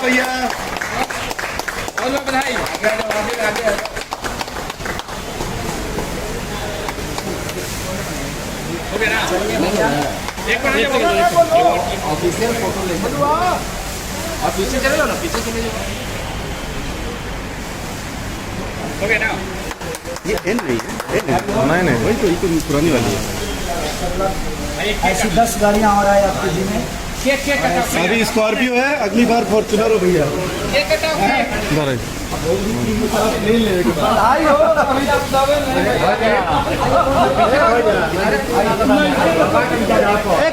भैया। और लोग बधाई। हो गया ना? एक ऑफिशियल फोटो ले और पीछे चले जाओ ना, पीछे चले जाओ। हो गया ना? ये एन नहीं है, नहीं वही तो पुरानी वाली है। ऐसी 10 गाड़ियाँ और आए आपके जी में। केक केक कटाओ। अभी स्कॉर्पियो है, अगली बार फॉर्च्यूनर हो भैया। केक कटाओ। बधाई हो।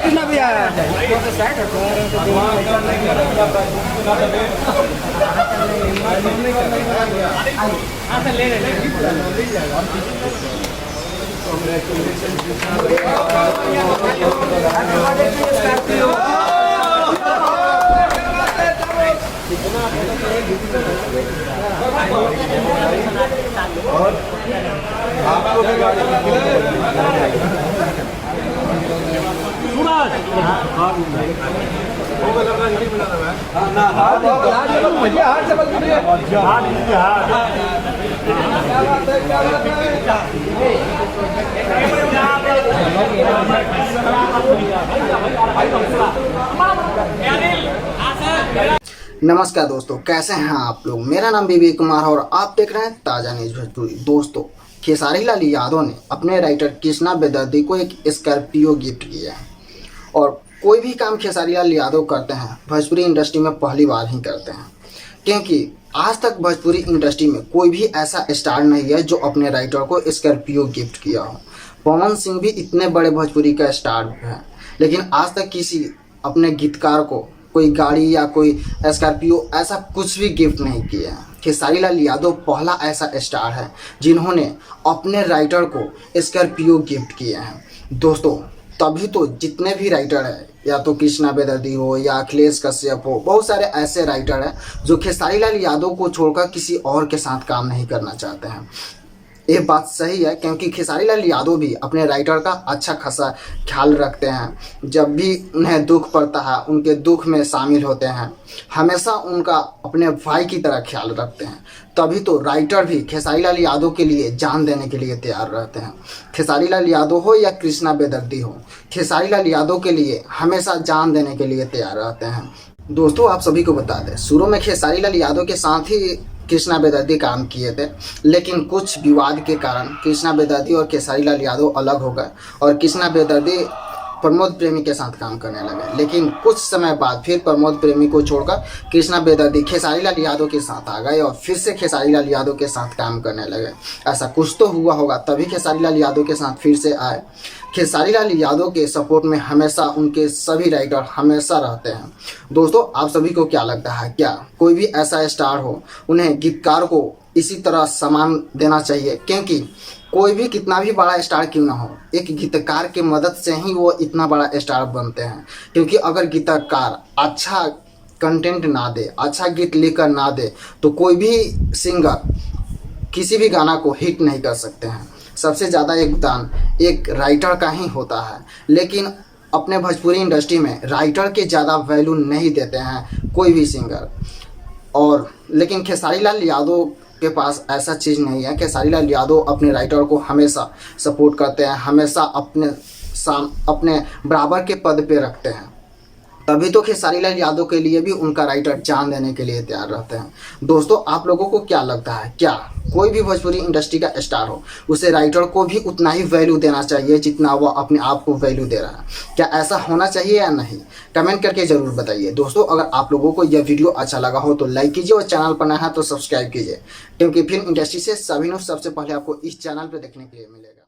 कितना भी आया और आपको भी गाड़ी नमस्कार दोस्तों, कैसे हैं आप लोग। मेरा नाम विवेक कुमार और आप देख रहे हैं ताजा न्यूज भोजपुरी। दोस्तों, खेसारी लाल यादव ने अपने राइटर कृष्णा बेदर्दी को एक स्कॉर्पियो गिफ्ट किया है। और कोई भी काम खेसारी लाल यादव करते हैं भोजपुरी इंडस्ट्री में पहली बार ही करते हैं, क्योंकि आज तक भोजपुरी इंडस्ट्री में कोई भी ऐसा स्टार नहीं है जो अपने राइटर को स्कॉर्पियो गिफ्ट किया हो। पवन सिंह भी इतने बड़े भोजपुरी का स्टार है, लेकिन आज तक किसी अपने गीतकार को कोई गाड़ी या कोई स्कॉर्पियो ऐसा कुछ भी गिफ्ट नहीं किया है। खेसारी लाल यादव पहला ऐसा स्टार है जिन्होंने अपने राइटर को स्कॉर्पियो गिफ्ट किए हैं। दोस्तों, तभी तो जितने भी राइटर हैं, या तो कृष्णा बेदर्दी हो या अखिलेश कश्यप हो, बहुत सारे ऐसे राइटर हैं जो खेसारी लाल यादव को छोड़कर किसी और के साथ काम नहीं करना चाहते हैं। ये बात सही है, क्योंकि खेसारी लाल यादव भी अपने राइटर का अच्छा खासा ख्याल रखते हैं। जब भी उन्हें दुख पड़ता है, उनके दुख में शामिल होते हैं, हमेशा उनका अपने भाई की तरह ख्याल रखते हैं। तभी तो राइटर भी खेसारी लाल यादव के लिए जान देने के लिए तैयार रहते हैं। खेसारी लाल यादव हो या कृष्णा बेदर्दी हो, खेसारी लाल यादव के लिए हमेशा जान देने के लिए तैयार रहते हैं। दोस्तों, आप सभी को बता दें, शुरू में खेसारी लाल यादव के साथ ही कृष्णा बेदर्दी काम किए थे, लेकिन कुछ विवाद के कारण कृष्णा बेदर्दी और खेसारी लाल यादव अलग हो गए और कृष्णा बेदर्दी प्रमोद प्रेमी के साथ काम करने लगे। लेकिन कुछ समय बाद फिर प्रमोद प्रेमी को छोड़कर कृष्णा बेदर्दी खेसारी लाल यादव के साथ आ गए और फिर से खेसारी लाल यादव के साथ काम करने लगे। ऐसा कुछ तो हुआ होगा, तभी खेसारी लाल यादव के साथ फिर से आए। खेसारी लाल यादव के सपोर्ट में हमेशा उनके सभी राइटर हमेशा रहते हैं। दोस्तों, आप सभी को क्या लगता है, क्या कोई भी ऐसा स्टार हो, उन्हें गीतकार को इसी तरह सम्मान देना चाहिए? क्योंकि कोई भी कितना भी बड़ा स्टार क्यों ना हो, एक गीतकार की मदद से ही वो इतना बड़ा स्टार बनते हैं। क्योंकि अगर गीतकार अच्छा कंटेंट ना दे, अच्छा गीत लेकर ना दे, तो कोई भी सिंगर किसी भी गाना को हिट नहीं कर सकते हैं। सबसे ज़्यादा योगदान एक राइटर का ही होता है, लेकिन अपने भोजपुरी इंडस्ट्री में राइटर के ज़्यादा वैल्यू नहीं देते हैं कोई भी सिंगर। और लेकिन खेसारी लाल यादव के पास ऐसा चीज़ नहीं है। खेसारी लाल यादव अपने राइटर को हमेशा सपोर्ट करते हैं, हमेशा अपने बराबर के पद पे रखते हैं। तभी तो खेसारी लाल यादव के लिए भी उनका राइटर जान देने के लिए तैयार रहते हैं। दोस्तों, आप लोगों को क्या लगता है, क्या कोई भी भोजपुरी इंडस्ट्री का स्टार हो, उसे राइटर को भी उतना ही वैल्यू देना चाहिए जितना वो अपने आप को वैल्यू दे रहा है? क्या ऐसा होना चाहिए या नहीं? कमेंट करके ज़रूर बताइए। दोस्तों, अगर आप लोगों को यह वीडियो अच्छा लगा हो तो लाइक कीजिए और चैनल पर नया है तो सब्सक्राइब कीजिए, क्योंकि फिल्म इंडस्ट्री से सभी न्यूज़ सबसे पहले आपको इस चैनल पर देखने के लिए मिलेगा।